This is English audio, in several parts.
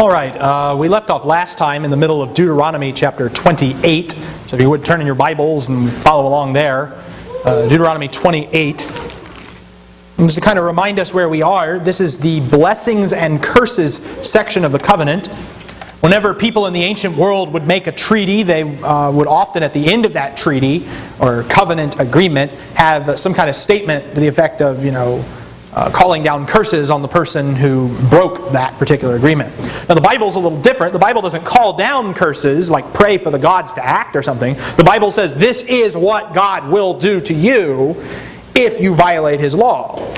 All right, we left off last time in the middle of Deuteronomy chapter 28. So if you would turn in your Bibles and follow along there. Deuteronomy 28. And just to kind of remind us where we are, this is the blessings and curses section of the covenant. Whenever people in the ancient world would make a treaty, they would often at the end of that treaty or covenant agreement have some kind of statement to the effect of, calling down curses on the person who broke that particular agreement. Now the Bible's a little different. The Bible doesn't call down curses like pray for the gods to act or something. The Bible says this is what God will do to you if you violate His law.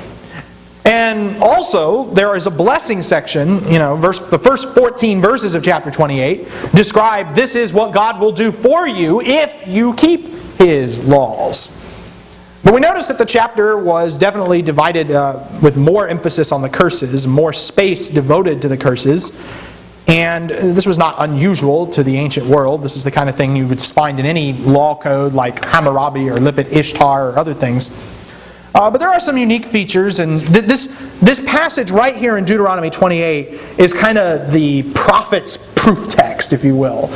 And also, there is a blessing section, the first 14 verses of chapter 28 describe this is what God will do for you if you keep His laws. But we notice that the chapter was definitely divided with more emphasis on the curses, more space devoted to the curses. And this was not unusual to the ancient world. This is the kind of thing you would find in any law code like Hammurabi or Lipit Ishtar or other things. But there are some unique features, and this passage right here in Deuteronomy 28 is kind of the prophet's proof text, if you will.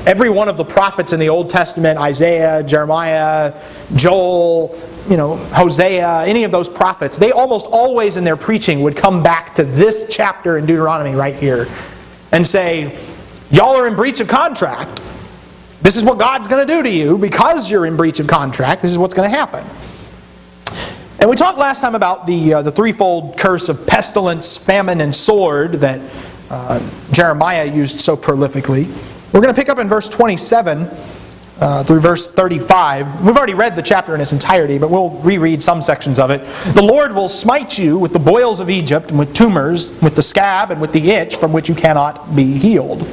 Every one of the prophets in the Old Testament, Isaiah, Jeremiah, Joel, Hosea, any of those prophets, they almost always in their preaching would come back to this chapter in Deuteronomy right here and say, y'all are in breach of contract. This is what God's going to do to you because you're in breach of contract. This is what's going to happen. And we talked last time about the threefold curse of pestilence, famine, and sword that Jeremiah used so prolifically. We're going to pick up in verse 27 through verse 35. We've already read the chapter in its entirety, but we'll reread some sections of it. The Lord will smite you with the boils of Egypt, and with tumors, with the scab, and with the itch from which you cannot be healed.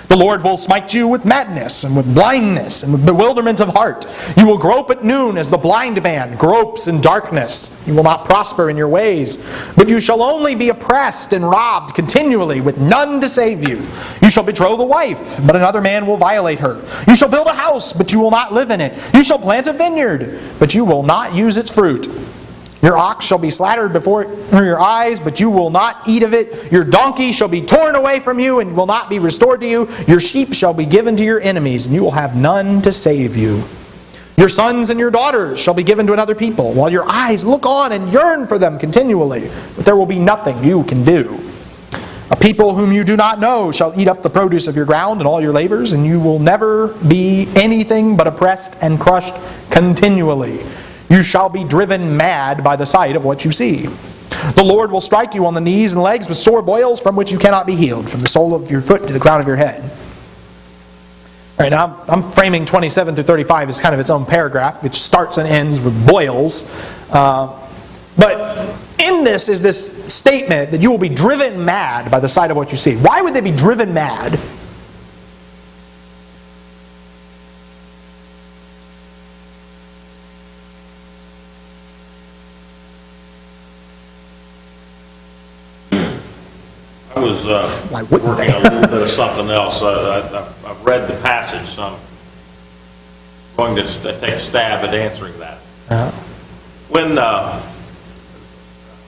The Lord will smite you with madness, and with blindness, and with bewilderment of heart. You will grope at noon as the blind man gropes in darkness. You will not prosper in your ways, but you shall only be oppressed and robbed continually, with none to save you. You shall betroth a wife, but another man will violate her. You shall build a house, but you will not live in it. You shall plant a vineyard, but you will not use its fruit. Your ox shall be slaughtered before your eyes, but you will not eat of it. Your donkey shall be torn away from you and will not be restored to you. Your sheep shall be given to your enemies, and you will have none to save you. Your sons and your daughters shall be given to another people, while your eyes look on and yearn for them continually. But there will be nothing you can do. A people whom you do not know shall eat up the produce of your ground and all your labors, and you will never be anything but oppressed and crushed continually. You shall be driven mad by the sight of what you see. The Lord will strike you on the knees and legs with sore boils from which you cannot be healed, from the sole of your foot to the crown of your head. All right, now I'm framing 27 through 35 as kind of its own paragraph, which starts and ends with boils. But in this is this statement that you will be driven mad by the sight of what you see. Why would they be driven mad? I was working on a little bit of something else. I've read the passage, so I'm going to take a stab at answering that. When, of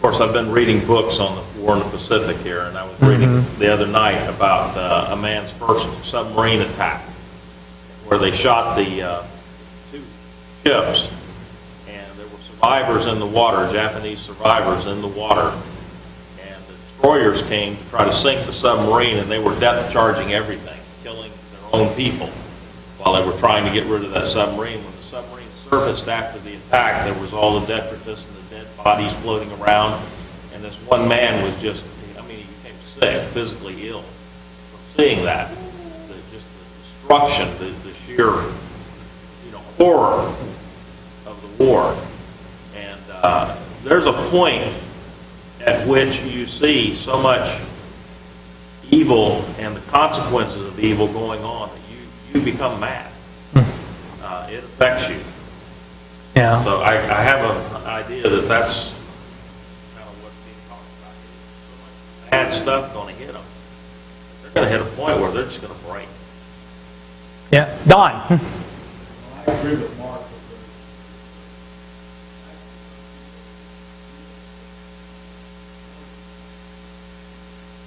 course, I've been reading books on the war in the Pacific here, and I was reading the other night about a man's first submarine attack, where they shot the two ships, and there were survivors in the water, Japanese survivors in the water. Destroyers came to try to sink the submarine, and they were depth charging everything, killing their own people while they were trying to get rid of that submarine. When the submarine surfaced after the attack, there was all the detritus and the dead bodies floating around, and this one man was just, he became sick, physically ill from seeing that. Just the destruction, the sheer horror of the war. And there's a point at which you see so much evil and the consequences of evil going on that you become mad. It affects you. Yeah. So I have an idea that that's kind of what's being talked about here. So much bad stuff going to hit them. They're going to hit a point where they're just going to break. Yeah. Don. I agree with Mark.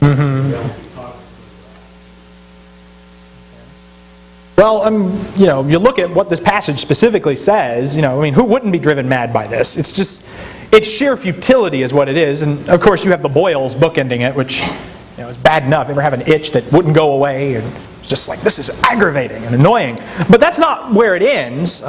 Mm-hmm. Well, you look at what this passage specifically says, who wouldn't be driven mad by this? It's sheer futility is what it is. And of course you have the boils bookending it, which is bad enough. You ever have an itch that wouldn't go away? And it's just like, this is aggravating and annoying. But that's not where it ends.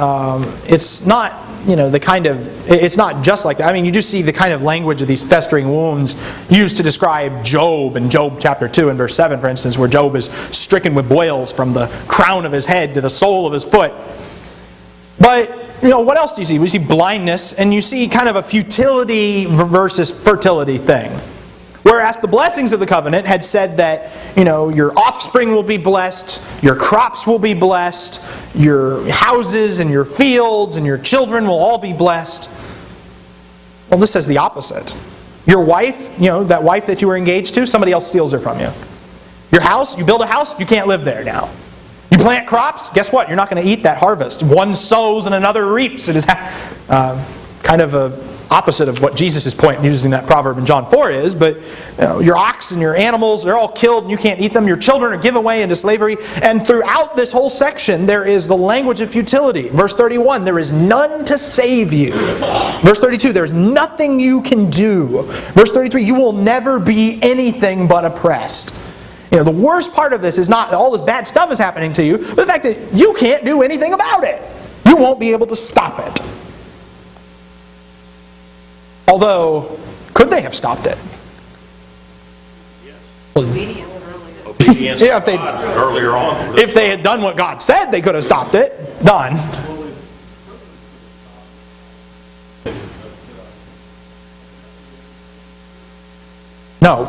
It's not, it's not just like that. You do see the kind of language of these festering wounds used to describe Job in Job chapter 2 and verse 7, for instance, where Job is stricken with boils from the crown of his head to the sole of his foot. But, what else do you see? We see blindness, and you see kind of a futility versus fertility thing. Whereas the blessings of the covenant had said that, your offspring will be blessed, your crops will be blessed, your houses and your fields and your children will all be blessed. Well, this says the opposite. Your wife, that wife that you were engaged to, somebody else steals her from you. Your house, you build a house, you can't live there now. You plant crops, guess what? You're not going to eat that harvest. One sows and another reaps. It is kind of a opposite of what Jesus' point using that proverb in John 4 is, but your ox and your animals, they're all killed and you can't eat them. Your children are given away into slavery. And throughout this whole section, there is the language of futility. Verse 31, there is none to save you. Verse 32, there's nothing you can do. Verse 33, you will never be anything but oppressed. The worst part of this is not all this bad stuff is happening to you, but the fact that you can't do anything about it. You won't be able to stop it. Although, could they have stopped it? Yes. Obedience earlier. Obedience Yeah, to God earlier on. If they had done what God said, they could have stopped it. Done. No.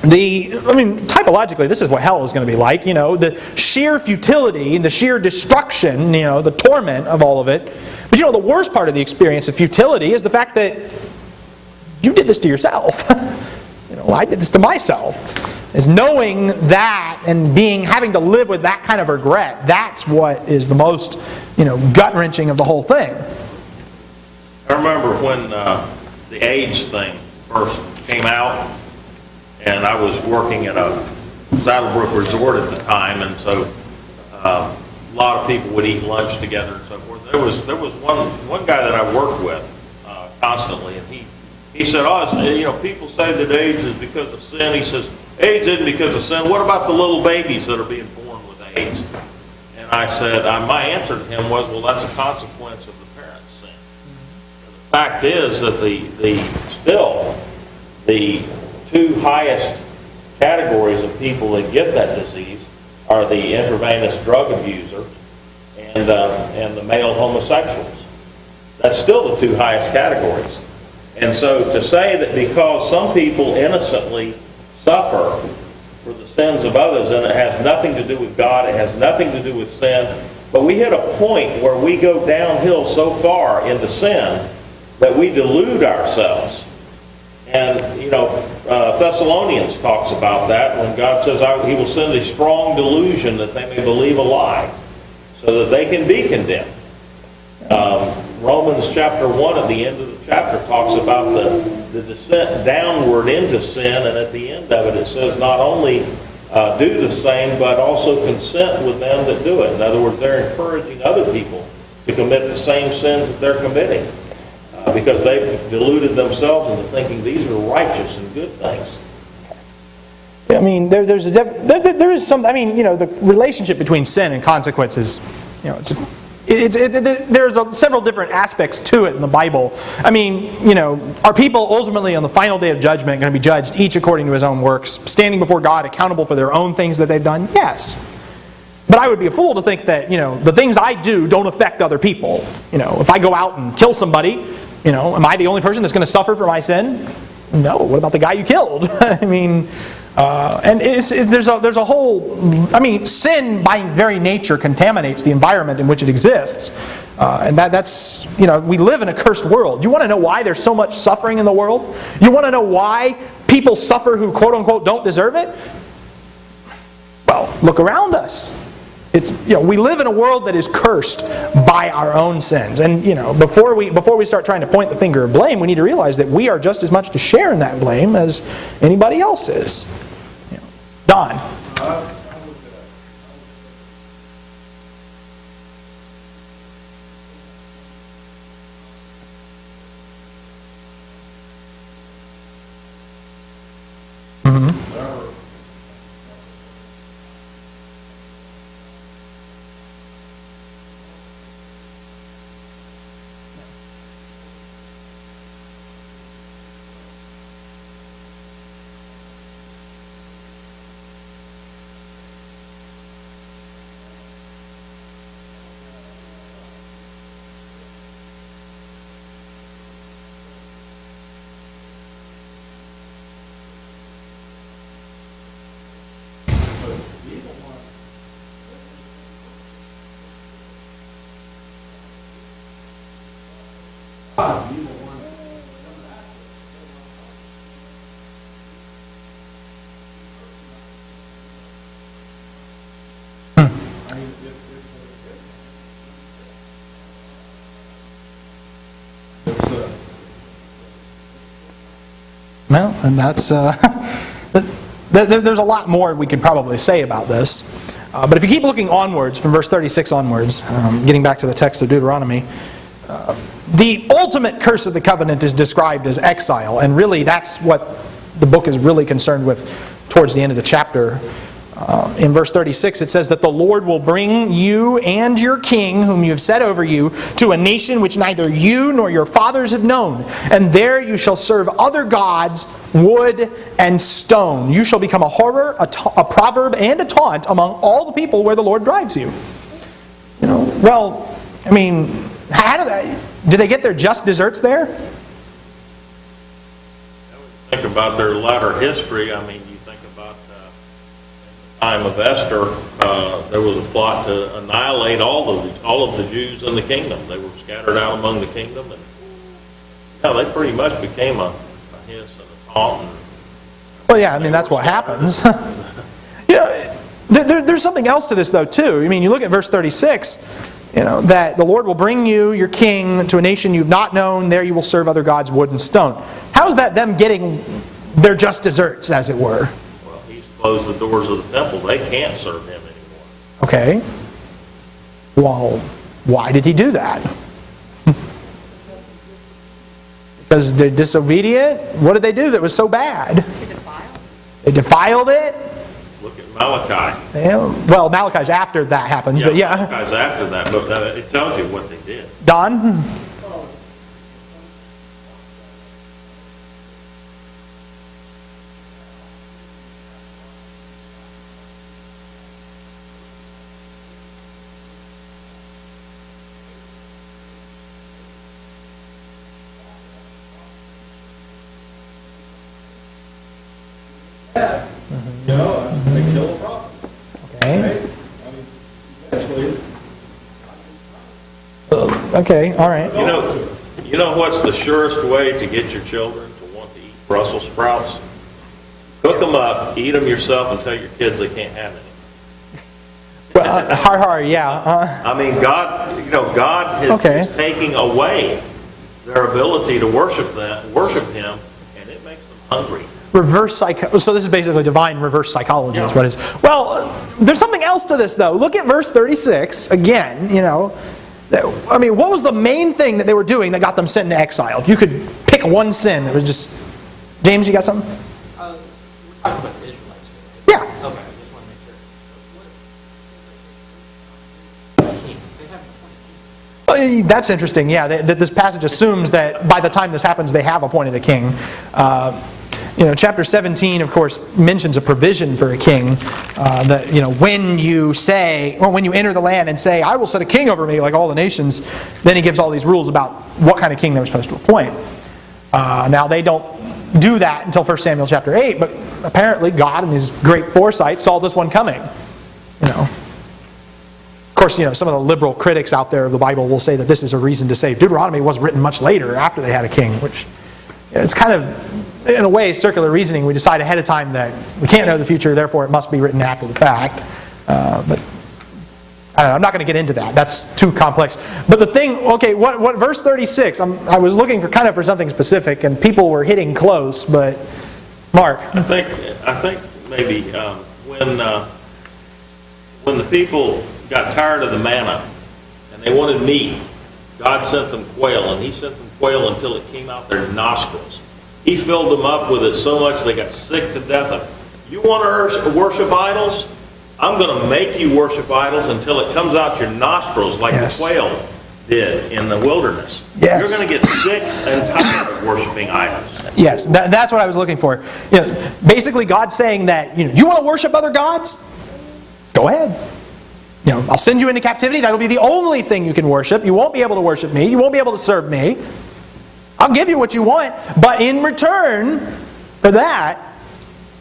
Typologically, this is what hell is going to be like. The sheer futility, the sheer destruction, the torment of all of it. But the worst part of the experience of futility is the fact that you did this to yourself. I did this to myself. Is knowing that and having to live with that kind of regret. That's what is the most, gut-wrenching of the whole thing. I remember when the AIDS thing first came out, and I was working at a Saddlebrook resort at the time, and so a lot of people would eat lunch together and so forth. There was one guy that I worked with constantly, and he said, people say that AIDS is because of sin. He says, AIDS isn't because of sin. What about the little babies that are being born with AIDS? And I said, my answer to him was, well, that's a consequence of the parents' sin. And the fact is that the two highest categories of people that get that disease are the intravenous drug abuser and the male homosexuals. That's still the two highest categories. And so to say that because some people innocently suffer for the sins of others, and it has nothing to do with God, it has nothing to do with sin, but we hit a point where we go downhill so far into sin that we delude ourselves. And, Thessalonians talks about that when God says He will send a strong delusion that they may believe a lie so that they can be condemned. Romans chapter 1 at the end of the chapter talks about the descent downward into sin, and at the end of it says not only do the same but also consent with them that do it. In other words, they're encouraging other people to commit the same sins that they're committing. Because they've deluded themselves into thinking these are righteous and good things. There is some. The relationship between sin and consequences. There's several different aspects to it in the Bible. Are people ultimately on the final day of judgment going to be judged each according to his own works, standing before God, accountable for their own things that they've done? Yes. But I would be a fool to think that the things I do don't affect other people. If I go out and kill somebody. Am I the only person that's going to suffer for my sin? No. What about the guy you killed? And there's a whole. Sin by very nature contaminates the environment in which it exists, and that's we live in a cursed world. You want to know why there's so much suffering in the world? You want to know why people suffer who quote unquote don't deserve it? Well, look around us. We live in a world that is cursed by our own sins, and before we start trying to point the finger of blame, we need to realize that we are just as much to share in that blame as anybody else is. Don. I looked at Whatever. Well, and that's there's a lot more we could probably say about this. But if you keep looking onwards, from verse 36 onwards, getting back to the text of Deuteronomy, the ultimate curse of the covenant is described as exile, and really that's what the book is really concerned with towards the end of the chapter. In verse 36 it says that the Lord will bring you and your king, whom you have set over you, to a nation which neither you nor your fathers have known. And there you shall serve other gods, wood and stone. You shall become a horror, a proverb, and a taunt among all the people where the Lord drives you. Well, I mean, did they get their just desserts there? Think about their latter history. I mean, you think about the time of Esther, there was a plot to annihilate all of the Jews in the kingdom. They were scattered out among the kingdom, and they pretty much became a hiss and a taunt. Well, yeah, I mean, that's what happens. There's something else to this, though, too. I mean, you look at verse 36, that the Lord will bring you, your king, to a nation you've not known. There you will serve other gods, wood and stone. How is that them getting their just desserts, as it were? Well, he's closed the doors of the temple. They can't serve him anymore. Okay. Well, why did he do that? Because they're disobedient? What did they do that was so bad? They defiled it? Look at Malachi. Yeah, well, Malachi's after that happens, but yeah. Malachi's after that, but it tells you what they did. Don? They kill the prophets. Okay. Right? I mean, eventually. Okay, all right. You know what's the surest way to get your children to want to eat Brussels sprouts? Cook them up, eat them yourself, and tell your kids they can't have any. Yeah. I mean, God is taking away their ability to worship Him, and it makes them hungry. Reverse psychology. So this is basically divine reverse psychology is what it is. Well, there's something else to this, though. Look at verse 36 again. I mean, what was the main thing that they were doing that got them sent into exile? If you could pick one sin that was just... James, you got something? We're talking about the Israelites here. Yeah. Okay, I just want to make sure. King. They have a king. That's interesting, yeah. That this passage assumes that by the time this happens, they have appointed a king. Chapter 17, of course, mentions a provision for a king. That when you say, or when you enter the land and say, "I will set a king over me like all the nations," then he gives all these rules about what kind of king they were supposed to appoint. Now they don't do that until 1 Samuel chapter 8, but apparently God, in His great foresight, saw this one coming. Of course, some of the liberal critics out there of the Bible will say that this is a reason to say Deuteronomy was written much later, after they had a king, which it's kind of, in a way, circular reasoning. We decide ahead of time that we can't know the future, therefore it must be written after the fact. But I don't know, I'm not going to get into that. That's too complex. But the thing, okay, what verse 36? I was looking for something specific, and people were hitting close. But Mark, I think maybe when the people got tired of the manna and they wanted meat, God sent them quail, and He sent them quail until it came out their nostrils. He filled them up with it so much they got sick to death of it. You want to worship idols? I'm going to make you worship idols until it comes out your nostrils like Yes. the quail did in the wilderness. Yes. You're going to get sick and tired of worshiping idols. Yes, that's what I was looking for. Basically, God's saying that you want to worship other gods? Go ahead. I'll send you into captivity. That'll be the only thing you can worship. You won't be able to worship me. You won't be able to serve me. I'll give you what you want, but in return for that,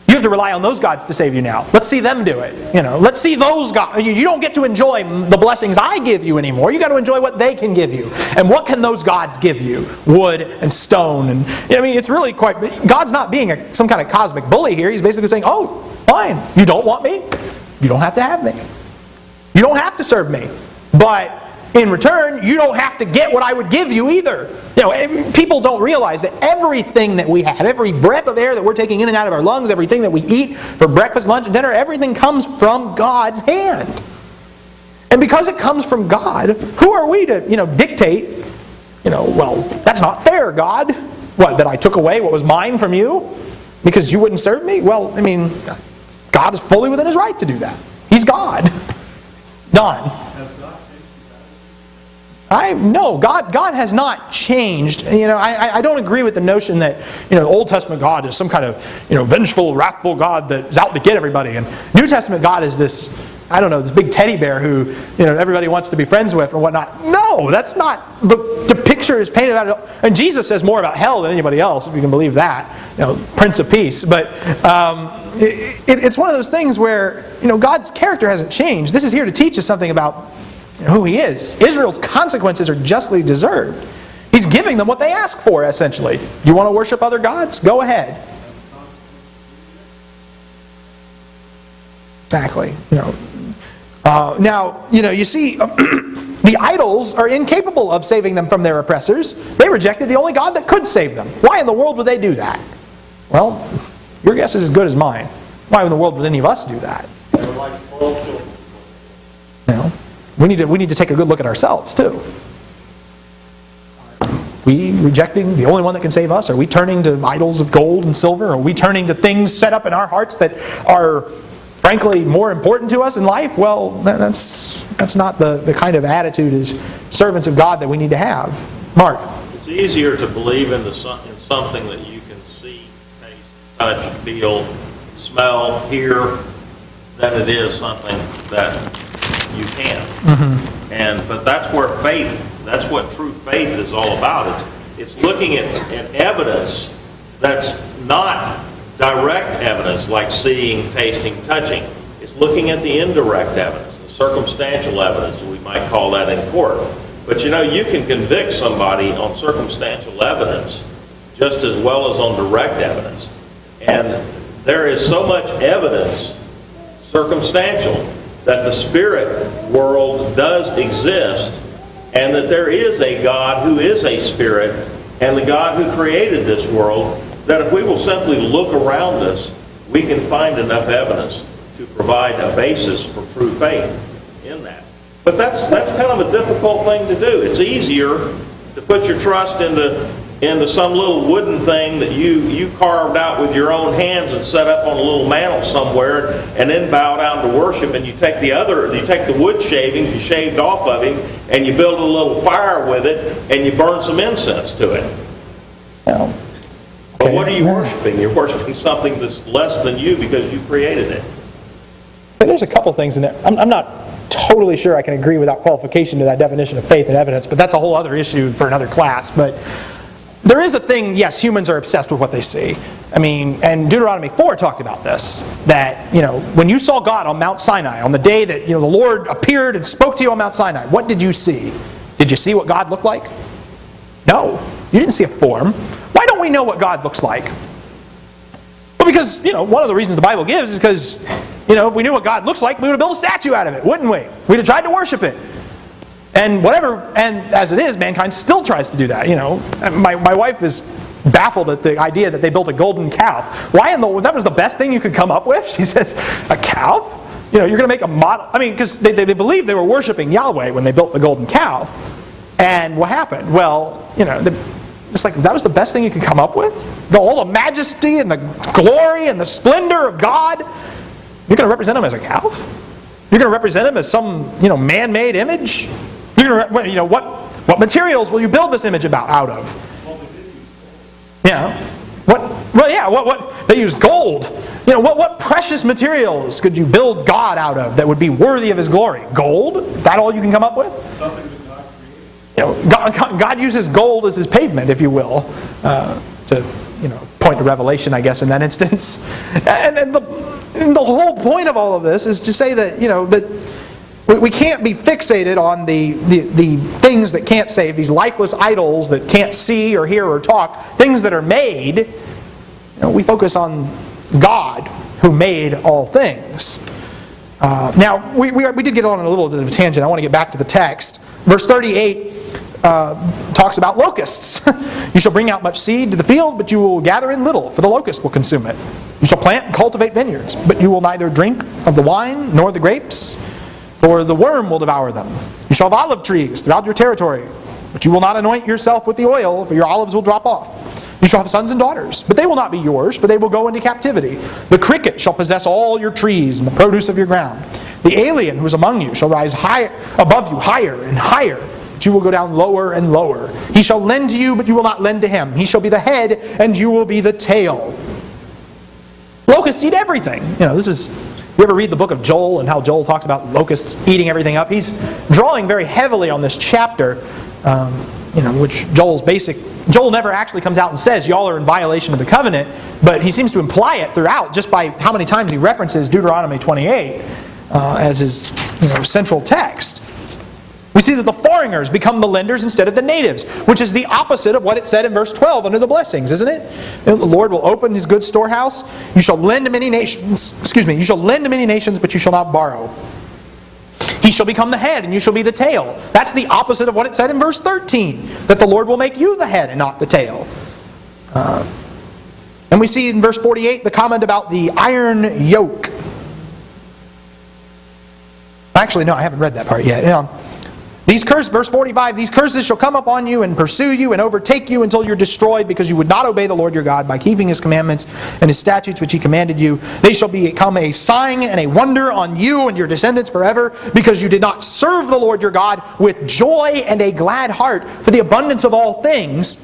you have to rely on those gods to save you now. Let's see them do it. Let's see those gods. You don't get to enjoy the blessings I give you anymore. You got to enjoy what they can give you. And what can those gods give you? Wood and stone. And it's really quite. God's not being some kind of cosmic bully here. He's basically saying, "Oh, fine. You don't want me? You don't have to have me. You don't have to serve me. But in return, you don't have to get what I would give you either." People don't realize that everything that we have, every breath of air that we're taking in and out of our lungs, everything that we eat for breakfast, lunch, and dinner, everything comes from God's hand. And because it comes from God, who are we to, dictate, well, that's not fair, God. What, that I took away what was mine from you because you wouldn't serve me? Well, God is fully within His right to do that. He's God. Don. No, God has not changed. I don't agree with the notion that the Old Testament God is some kind of vengeful, wrathful God that's out to get everybody, and New Testament God is this this big teddy bear who everybody wants to be friends with or whatnot. No, that's not the picture is painted out. And Jesus says more about hell than anybody else, if you can believe that. Prince of Peace, but it's one of those things where God's character hasn't changed. This is here to teach us something about who He is. Israel's consequences are justly deserved. He's giving them what they ask for, essentially. You want to worship other gods? Go ahead. Exactly. Now, you see, the idols are incapable of saving them from their oppressors. They rejected the only God that could save them. Why in the world would they do that? Well, your guess is as good as mine. Why in the world would any of us do that? They were like spoiled children. We need to take a good look at ourselves too. We rejecting the only one that can save us? Are we turning to idols of gold and silver? Are we turning to things set up in our hearts that are frankly more important to us in life? Well, that's not the kind of attitude as servants of God that we need to have. Mark. It's easier to believe in something that you can see, taste, touch, feel, smell, hear, than it is something that you can. But that's where that's what true faith is all about. It's looking at evidence that's not direct evidence like seeing, tasting, touching. It's looking at the indirect evidence, the circumstantial evidence, we might call that in court. But you can convict somebody on circumstantial evidence just as well as on direct evidence. And there is so much evidence, circumstantial, that the spirit world does exist, and that there is a God who is a spirit, and the God who created this world, that if we will simply look around us, we can find enough evidence to provide a basis for true faith in that. But that's kind of a difficult thing to do. It's easier to put your trust into some little wooden thing that you carved out with your own hands and set up on a little mantle somewhere, and then bow down to worship. And you take the wood shavings you shaved off of Him, and you build a little fire with it, and you burn some incense to it. Well, but what are you worshiping? You're worshiping something that's less than you because you created it. But there's a couple things in there. I'm not totally sure I can agree without qualification to that definition of faith and evidence, but that's a whole other issue for another class. But there is a thing, yes, humans are obsessed with what they see. And Deuteronomy 4 talked about this, that, when you saw God on Mount Sinai, on the day that, the Lord appeared and spoke to you on Mount Sinai, what did you see? Did you see what God looked like? No, you didn't see a form. Why don't we know what God looks like? Well, because, one of the reasons the Bible gives is because, if we knew what God looks like, we would have built a statue out of it, wouldn't we? We'd have tried to worship it. And as it is, mankind still tries to do that. My wife is baffled at the idea that they built a golden calf. That was the best thing you could come up with? She says, a calf? You're going to make a model. Because they believed they were worshiping Yahweh when they built the golden calf. And what happened? Well, it's like, that was the best thing you could come up with? all the majesty and the glory and the splendor of God, you're going to represent him as a calf? You're going to represent him as some, man-made image? You're going to, what materials will you build this image out of? Yeah. What they used gold. What precious materials could you build God out of that would be worthy of his glory? Gold? Is that all you can come up with? Something that God created. God uses gold as his pavement, if you will, to point to Revelation, I guess, in that instance. And the whole point of all of this is to say that that we can't be fixated on the things that can't save, these lifeless idols that can't see or hear or talk, things that are made. We focus on God who made all things. Now, we did get on a little bit of a tangent. I want to get back to the text. Verse 38 talks about locusts. You shall bring out much seed to the field, but you will gather in little, for the locust will consume it. You shall plant and cultivate vineyards, but you will neither drink of the wine nor the grapes, for the worm will devour them. You shall have olive trees throughout your territory, but you will not anoint yourself with the oil, for your olives will drop off. You shall have sons and daughters, but they will not be yours, for they will go into captivity. The cricket shall possess all your trees and the produce of your ground. The alien who is among you shall rise higher, above you higher and higher, but you will go down lower and lower. He shall lend to you, but you will not lend to him. He shall be the head, and you will be the tail. Locusts eat everything. You ever read the book of Joel and how Joel talks about locusts eating everything up? He's drawing very heavily on this chapter, which Joel never actually comes out and says, y'all are in violation of the covenant, but he seems to imply it throughout just by how many times he references Deuteronomy 28 as his central text. We see that the foreigners become the lenders instead of the natives, which is the opposite of what it said in verse 12 under the blessings, isn't it? The Lord will open his good storehouse. You shall lend to many nations, you shall lend to many nations, but you shall not borrow. He shall become the head, and you shall be the tail. That's the opposite of what it said in verse 13, that the Lord will make you the head and not the tail. And we see in verse 48 the comment about the iron yoke. Actually, no, I haven't read that part yet. Verse 45, these curses shall come upon you and pursue you and overtake you until you're destroyed, because you would not obey the Lord your God by keeping his commandments and his statutes which he commanded you. They shall become a sign and a wonder on you and your descendants forever, because you did not serve the Lord your God with joy and a glad heart for the abundance of all things.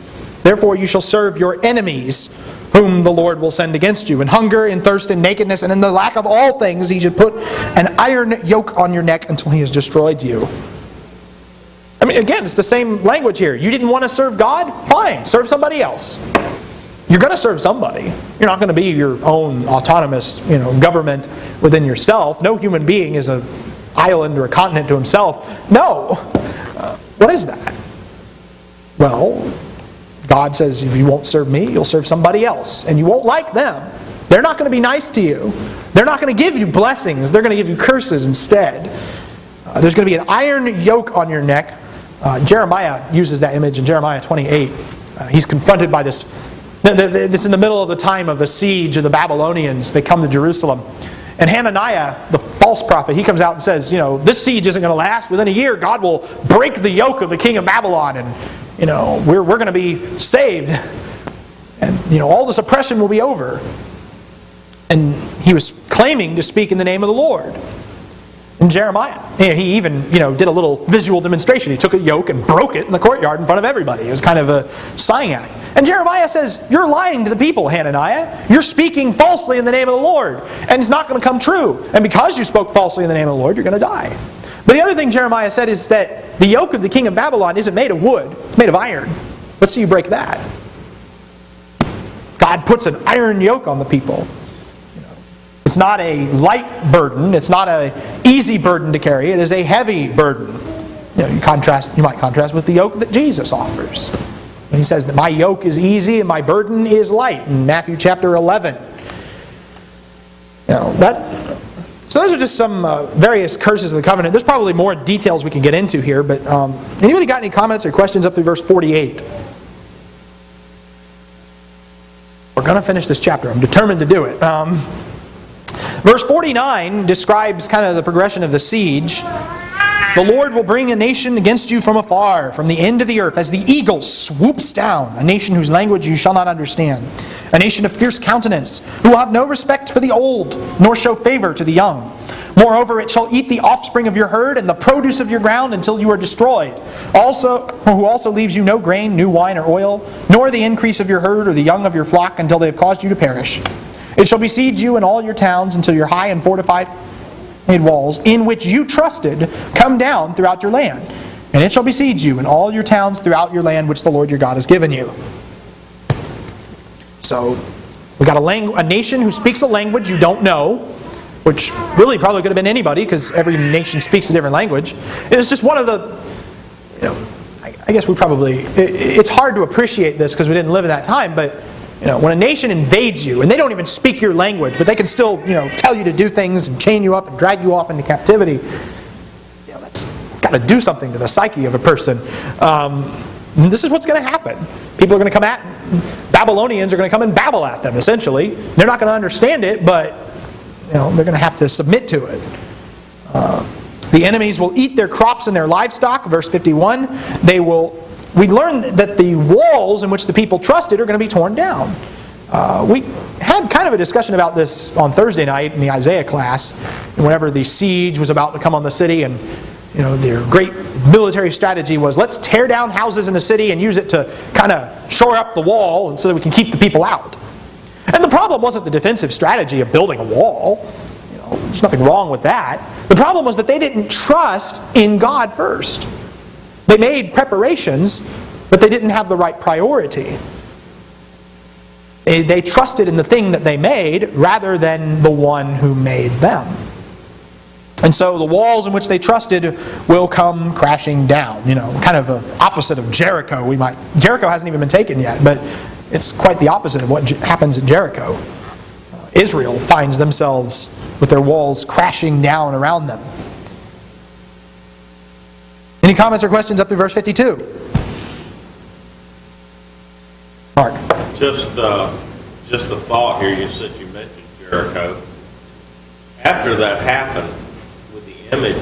Therefore you shall serve your enemies, whom the Lord will send against you. In hunger, in thirst, in nakedness, and in the lack of all things, he should put an iron yoke on your neck until he has destroyed you. Again, it's the same language here. You didn't want to serve God? Fine, serve somebody else. You're going to serve somebody. You're not going to be your own autonomous, government within yourself. No human being is an island or a continent to himself. No. What is that? Well, God says if you won't serve me, you'll serve somebody else. And you won't like them. They're not going to be nice to you. They're not going to give you blessings. They're going to give you curses instead. There's going to be an iron yoke on your neck. Jeremiah uses that image in Jeremiah 28. He's confronted by this. It's in the middle of the time of the siege of the Babylonians. They come to Jerusalem. And Hananiah, the false prophet, he comes out and says, this siege isn't going to last. Within a year, God will break the yoke of the king of Babylon, and we're going to be saved. And all this oppression will be over. And he was claiming to speak in the name of the Lord. And Jeremiah, he even did a little visual demonstration. He took a yoke and broke it in the courtyard in front of everybody. It was kind of a sign act. And Jeremiah says, you're lying to the people, Hananiah. You're speaking falsely in the name of the Lord. And it's not going to come true. And because you spoke falsely in the name of the Lord, you're going to die. But the other thing Jeremiah said is that the yoke of the king of Babylon isn't made of wood. It's made of iron. Let's see you break that. God puts an iron yoke on the people. It's not a light burden. It's not an easy burden to carry. It is a heavy burden. You might contrast with the yoke that Jesus offers. And he says that my yoke is easy and my burden is light in Matthew chapter 11. So those are just some various curses of the covenant. There's probably more details we can get into here, but anybody got any comments or questions up through verse 48? We're going to finish this chapter. I'm determined to do it. Verse 49 describes kind of the progression of the siege. The Lord will bring a nation against you from afar, from the end of the earth, as the eagle swoops down, a nation whose language you shall not understand, a nation of fierce countenance, who will have no respect for the old, nor show favor to the young. Moreover, it shall eat the offspring of your herd and the produce of your ground until you are destroyed. Who also leaves you no grain, new wine, or oil, nor the increase of your herd or the young of your flock until they have caused you to perish. It shall besiege you in all your towns until your high and fortified walls, in which you trusted, come down throughout your land. And it shall besiege you in all your towns throughout your land which the Lord your God has given you. So, we got a nation who speaks a language you don't know, which really probably could have been anybody, because every nation speaks a different language. It's just one of the, I guess we probably, it's hard to appreciate this because we didn't live in that time, but when a nation invades you, and they don't even speak your language, but they can still, tell you to do things and chain you up and drag you off into captivity, that's got to do something to the psyche of a person. This is what's going to happen. People are going to come Babylonians are going to come and babble at them, essentially. They're not going to understand it, but they're going to have to submit to it. The enemies will eat their crops and their livestock, verse 51. We learn that the walls in which the people trusted are going to be torn down. We had kind of a discussion about this on Thursday night in the Isaiah class, whenever the siege was about to come on the city, and their great military strategy was, let's tear down houses in the city and use it to kind of shore up the wall and so that we can keep the people out. And the problem wasn't the defensive strategy of building a wall. There's nothing wrong with that. The problem was that they didn't trust in God first. They made preparations, but they didn't have the right priority. They trusted in the thing that they made rather than the one who made them. And so the walls in which they trusted will come crashing down. Kind of the opposite of Jericho. Jericho hasn't even been taken yet, but it's quite the opposite of what happens in Jericho. Israel finds themselves with their walls crashing down around them. Any comments or questions up to verse 52? Mark. Just a thought here. You mentioned Jericho. After that happened, with the image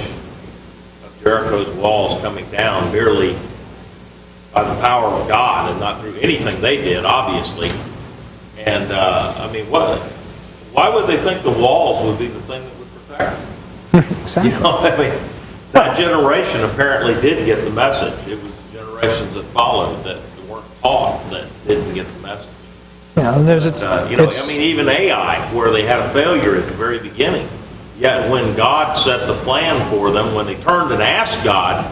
of Jericho's walls coming down merely by the power of God and not through anything they did, obviously. And why would they think the walls would be the thing that would protect them? Exactly. That generation apparently did get the message. It was the generations that followed that weren't taught that didn't get the message. Yeah, and even Ai, where they had a failure at the very beginning. Yet when God set the plan for them, when they turned and asked God,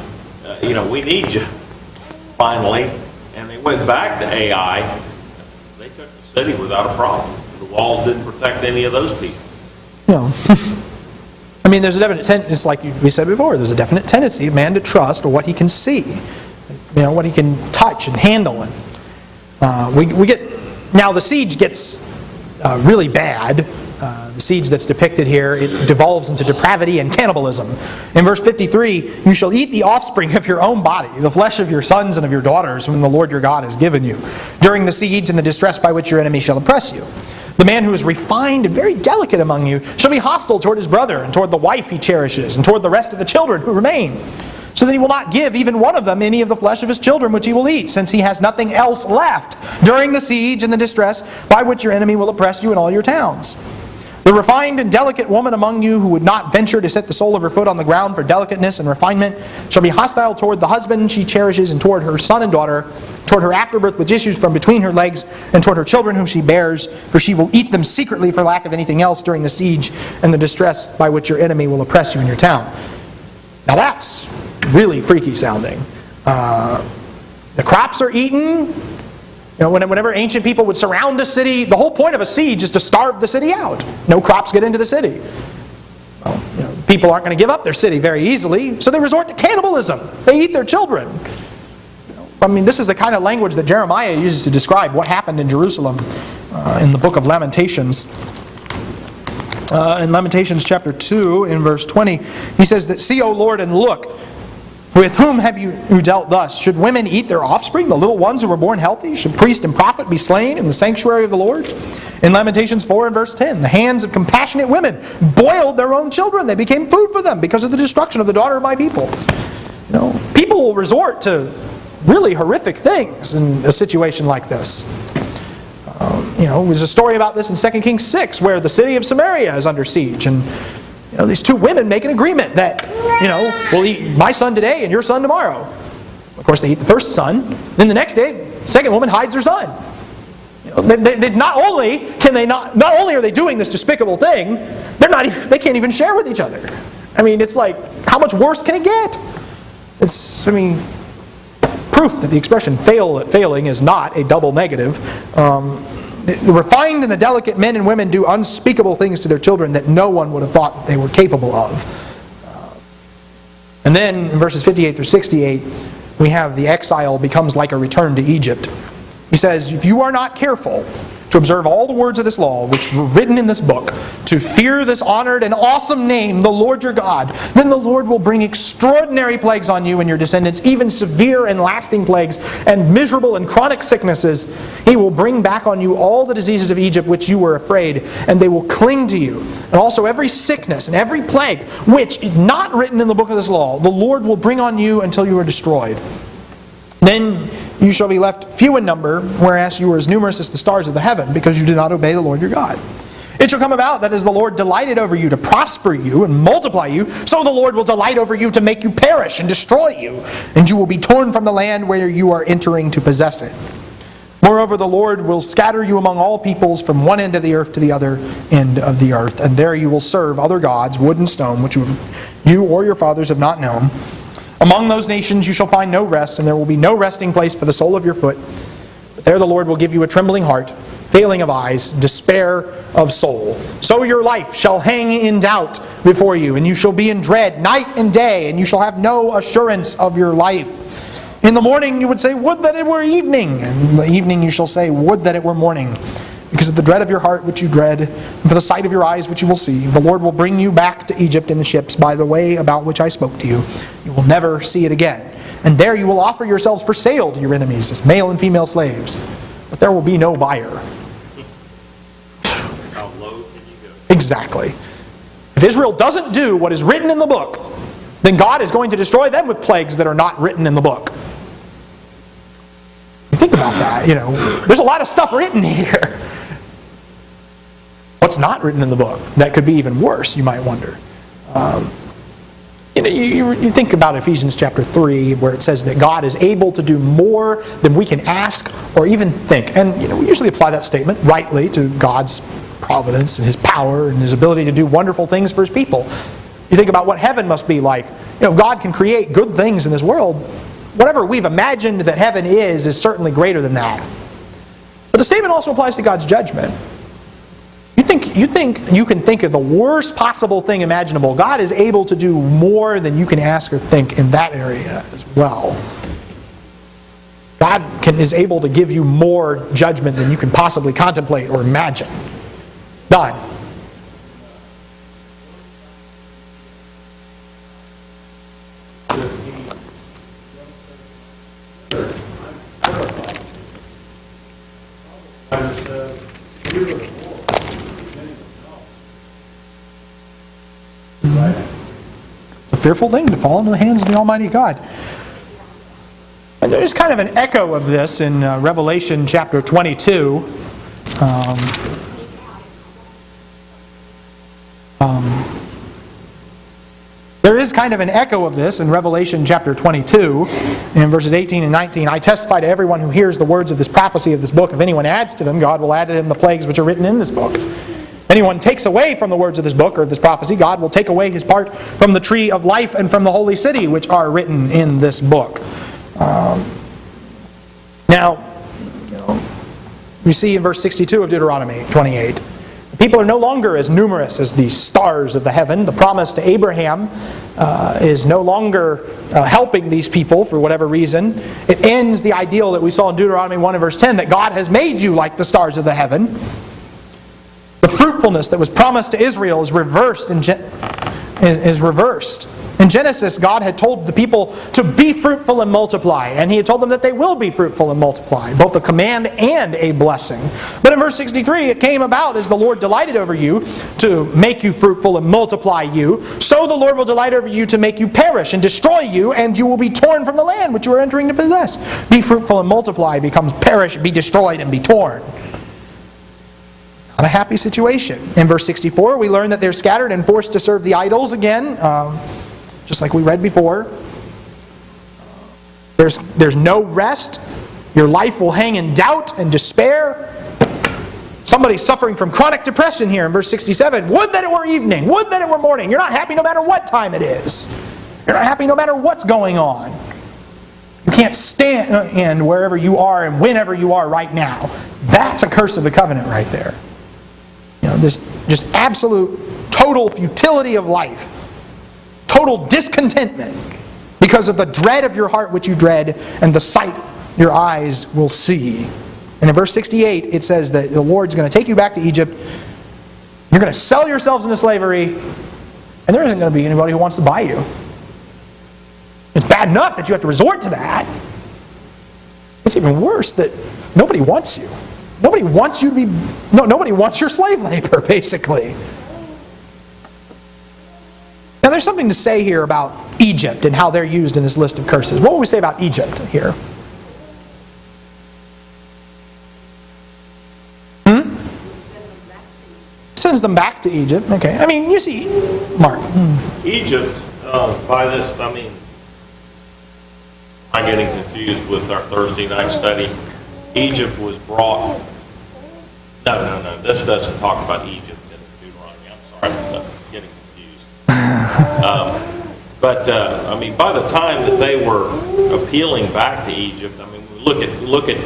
we need you, finally, and they went back to Ai, they took the city without a problem. The walls didn't protect any of those people. No. There's a definite tendency, it's like we said before, there's a definite tendency of man to trust what he can see, what he can touch and handle. And now the siege gets really bad. The siege that's depicted here, it devolves into depravity and cannibalism. In verse 53, you shall eat the offspring of your own body, the flesh of your sons and of your daughters, whom the Lord your God has given you, during the siege and the distress by which your enemy shall oppress you. The man who is refined and very delicate among you shall be hostile toward his brother, and toward the wife he cherishes, and toward the rest of the children who remain, so that he will not give even one of them any of the flesh of his children which he will eat, since he has nothing else left during the siege and the distress by which your enemy will oppress you in all your towns. The refined and delicate woman among you who would not venture to set the sole of her foot on the ground for delicateness and refinement shall be hostile toward the husband she cherishes, and toward her son and daughter, toward her afterbirth which issues from between her legs, and toward her children whom she bears, for she will eat them secretly for lack of anything else during the siege and the distress by which your enemy will oppress you in your town. Now that's really freaky sounding. The crops are eaten. Whenever ancient people would surround a city, the whole point of a siege is to starve the city out. No crops get into the city. Well, people aren't going to give up their city very easily, so they resort to cannibalism. They eat their children. This is the kind of language that Jeremiah uses to describe what happened in Jerusalem in the book of Lamentations. In Lamentations chapter 2, in verse 20, he says that, "See, O Lord, and look, With whom have you dealt thus? Should women eat their offspring, the little ones who were born healthy? Should priest and prophet be slain in the sanctuary of the Lord? In Lamentations 4 and verse 10, the hands of compassionate women boiled their own children. They became food for them because of the destruction of the daughter of my people. People will resort to really horrific things in a situation like this. There's a story about this in 2 Kings 6 where the city of Samaria is under siege, and these two women make an agreement that, we'll eat my son today and your son tomorrow. Of course, they eat the first son. Then the next day, the second woman hides her son. Not only are they doing this despicable thing, they can't even share with each other. I mean, it's like, how much worse can it get? Proof that the expression failing is not a double negative. The refined and the delicate men and women do unspeakable things to their children that no one would have thought that they were capable of. And then in verses 58 through 68, we have the exile becomes like a return to Egypt. He says, if you are not careful to observe all the words of this law, which were written in this book, to fear this honored and awesome name, the Lord your God, then the Lord will bring extraordinary plagues on you and your descendants, even severe and lasting plagues, and miserable and chronic sicknesses. He will bring back on you all the diseases of Egypt which you were afraid, and they will cling to you. And also every sickness and every plague, which is not written in the book of this law, the Lord will bring on you until you are destroyed. Then you shall be left few in number, whereas you were as numerous as the stars of the heaven, because you did not obey the Lord your God. It shall come about that as the Lord delighted over you to prosper you and multiply you, so the Lord will delight over you to make you perish and destroy you, and you will be torn from the land where you are entering to possess it. Moreover, the Lord will scatter you among all peoples from one end of the earth to the other end of the earth, and there you will serve other gods, wood and stone, which you or your fathers have not known. Among those nations you shall find no rest, and there will be no resting place for the sole of your foot. But there the Lord will give you a trembling heart, failing of eyes, despair of soul. So your life shall hang in doubt before you, and you shall be in dread night and day, and you shall have no assurance of your life. In the morning you would say, would that it were evening, and in the evening you shall say, would that it were morning. Because of the dread of your heart which you dread, and for the sight of your eyes which you will see, the Lord will bring you back to Egypt in the ships by the way about which I spoke to you. You will never see it again. And there you will offer yourselves for sale to your enemies as male and female slaves. But there will be no buyer. How low can you go? Exactly. If Israel doesn't do what is written in the book, then God is going to destroy them with plagues that are not written in the book. You think about that, there's a lot of stuff written here. What's not written in the book? That could be even worse, you might wonder. You think about Ephesians chapter 3, where it says that God is able to do more than we can ask or even think. And we usually apply that statement rightly to God's providence and His power and His ability to do wonderful things for His people. You think about what heaven must be like. If God can create good things in this world, whatever we've imagined that heaven is certainly greater than that. But the statement also applies to God's judgment. You think you can think of the worst possible thing imaginable. God is able to do more than you can ask or think in that area as well. God is able to give you more judgment than you can possibly contemplate or imagine. Done. It's a fearful thing to fall into the hands of the Almighty God. And there's kind of an echo of this in Revelation chapter 22. There is kind of an echo of this in Revelation chapter 22, in verses 18 and 19. I testify to everyone who hears the words of this prophecy of this book. If anyone adds to them, God will add to him the plagues which are written in this book. If anyone takes away from the words of this book or this prophecy, God will take away his part from the tree of life and from the holy city which are written in this book. We see in verse 62 of Deuteronomy 28, the people are no longer as numerous as the stars of the heaven. The promise to Abraham is no longer helping these people for whatever reason. It ends the ideal that we saw in Deuteronomy 1 and verse 10, that God has made you like the stars of the heaven. The fruitfulness that was promised to Israel is reversed. In Genesis, God had told the people to be fruitful and multiply, and He had told them that they will be fruitful and multiply, both a command and a blessing. But in verse 63, it came about as the Lord delighted over you to make you fruitful and multiply you, so the Lord will delight over you to make you perish and destroy you, and you will be torn from the land which you are entering to possess. Be fruitful and multiply becomes perish, be destroyed, and be torn. Not a happy situation. In verse 64, we learn that they're scattered and forced to serve the idols again, just like we read before. There's no rest. Your life will hang in doubt and despair. Somebody's suffering from chronic depression here in verse 67. Would that it were evening. Would that it were morning. You're not happy no matter what time it is. You're not happy no matter what's going on. You can't stand wherever you are and whenever you are right now. That's a curse of the covenant right there. This just absolute, total futility of life. Total discontentment because of the dread of your heart which you dread and the sight your eyes will see. And in verse 68 it says that the Lord's going to take you back to Egypt. You're going to sell yourselves into slavery, and there isn't going to be anybody who wants to buy you. It's bad enough that you have to resort to that. It's even worse that nobody wants you. Nobody wants you to be... nobody wants your slave labor, basically. Now there's something to say here about Egypt and how they're used in this list of curses. What would we say about Egypt here? Sends them back to Egypt. Okay. I mean, you see, Mark. Egypt, by this, I mean, I'm getting confused with our Thursday night study. Egypt was brought... No. This doesn't talk about Egypt in Deuteronomy. I'm sorry. I'm getting confused. I mean, by the time that they were appealing back to Egypt, I mean, look at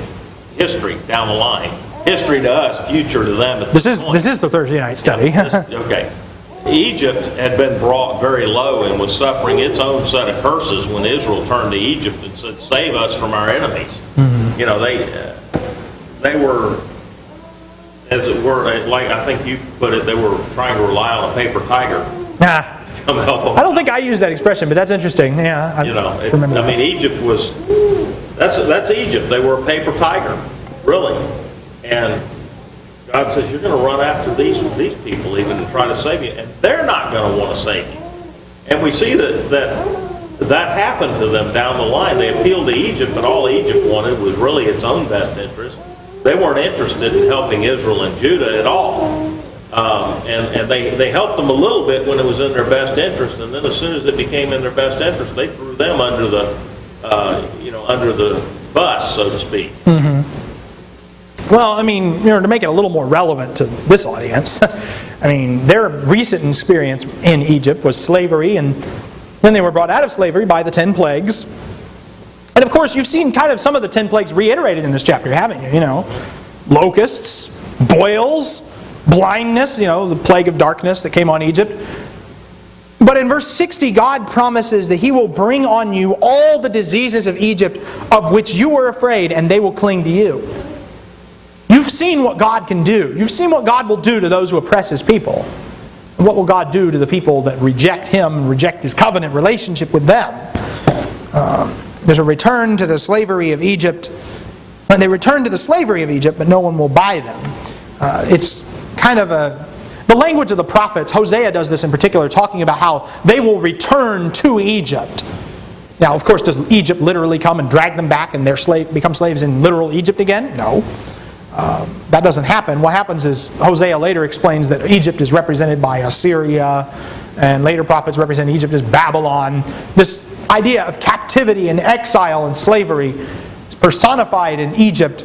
history down the line. History to us, future to them. This is the Thursday night study. Okay. Egypt had been brought very low and was suffering its own set of curses when Israel turned to Egypt and said, "Save us from our enemies." Mm-hmm. They were, as it were, like I think you put it, they were trying to rely on a paper tiger. Come help them. I don't think I use that expression, but that's interesting. Yeah, I mean, Egypt was that's Egypt. They were a paper tiger, really, and God says, you're going to run after these people even to try to save you, and they're not going to want to save you. And we see that happened to them down the line. They appealed to Egypt, but all Egypt wanted was really its own best interest. They weren't interested in helping Israel and Judah at all. And they helped them a little bit when it was in their best interest, and then as soon as it became in their best interest, they threw them under the bus, so to speak. Mm-hmm. Well, I mean, to make it a little more relevant to this audience, I mean, their recent experience in Egypt was slavery, and then they were brought out of slavery by the 10 plagues. And of course, you've seen kind of some of the 10 plagues reiterated in this chapter, haven't you? Locusts, boils, blindness, the plague of darkness that came on Egypt. But in verse 60, God promises that He will bring on you all the diseases of Egypt of which you were afraid, and they will cling to you. You've seen what God can do. You've seen what God will do to those who oppress His people. And what will God do to the people that reject Him and reject His covenant relationship with them? There's a return to the slavery of Egypt. And they return to the slavery of Egypt, but no one will buy them. It's kind of the language of the prophets. Hosea does this in particular, talking about how they will return to Egypt. Now, of course, does Egypt literally come and drag them back and become slaves in literal Egypt again? No. That doesn't happen. What happens is Hosea later explains that Egypt is represented by Assyria, and later prophets represent Egypt as Babylon. This idea of captivity and exile and slavery is personified in Egypt,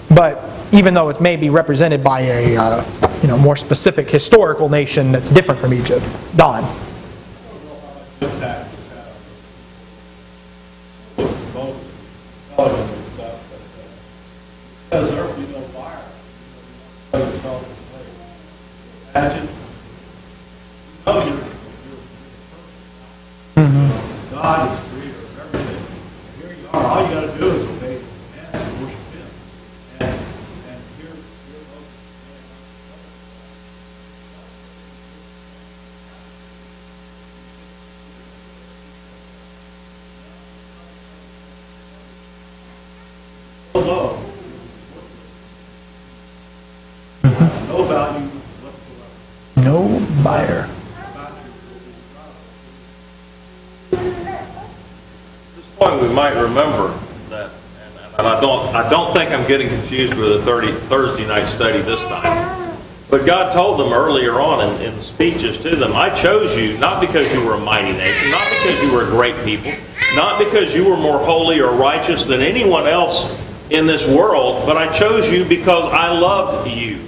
but even though it may be represented by a more specific historical nation that's different from Egypt. Don. Because there will be no fire. Imagine. God is the creator of everything. Here you are. All you got to do is obey His commands and worship Him. And here no love, no value whatsoever. No buyer. At this point, we might remember that, and I don't think I'm getting confused with the Thursday night study this time. But God told them earlier on in the speeches to them, I chose you not because you were a mighty nation, not because you were a great people, not because you were more holy or righteous than anyone else in this world, but I chose you because I loved you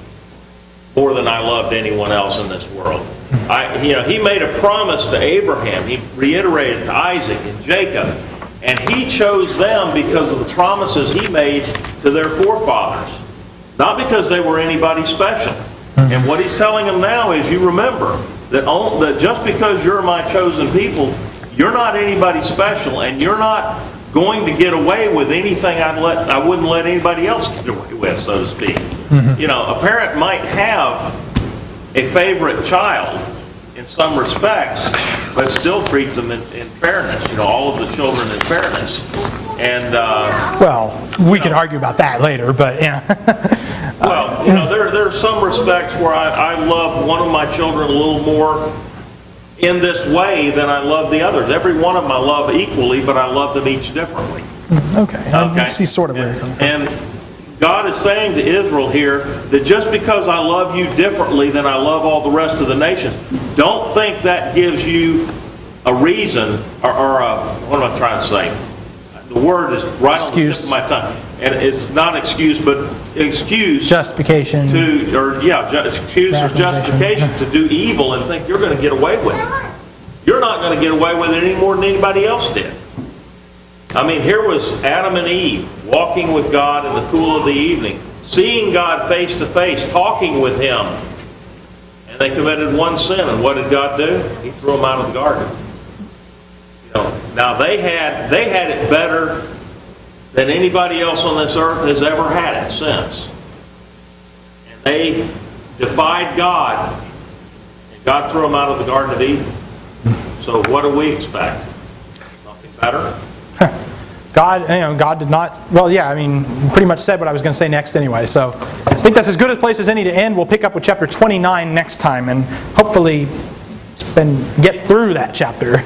more than I loved anyone else in this world. He made a promise to Abraham. He reiterated to Isaac and Jacob. And he chose them because of the promises he made to their forefathers. Not because they were anybody special. And what he's telling them now is, you remember that just because you're my chosen people, you're not anybody special, and you're not going to get away with anything I wouldn't let anybody else get away with, so to speak. A parent might have a favorite child in some respects, but still treat them in fairness, all of the children in fairness. And Well, we can argue about that later, but yeah. well, there are some respects where I love one of my children a little more in this way than I love the others. Every one of them I love equally, but I love them each differently. Okay, I see sort of where you're coming from. And God is saying to Israel here that just because I love you differently than I love all the rest of the nations, don't think that gives you a reason or what am I trying to say? The word is right on the tip of my tongue. And it's not excuse, but excuse. Justification. Excuse or justification to do evil and think you're going to get away with it. You're not going to get away with it any more than anybody else did. I mean, here was Adam and Eve walking with God in the cool of the evening, seeing God face to face, talking with Him. And they committed one sin, and what did God do? He threw them out of the garden. Now they had it better than anybody else on this earth has ever had it since. And they defied God, and God threw them out of the Garden of Eden. So what do we expect? Nothing better? God did not, well, yeah, I mean, pretty much said what I was going to say next anyway. So I think that's as good a place as any to end. We'll pick up with chapter 29 next time and hopefully get through that chapter.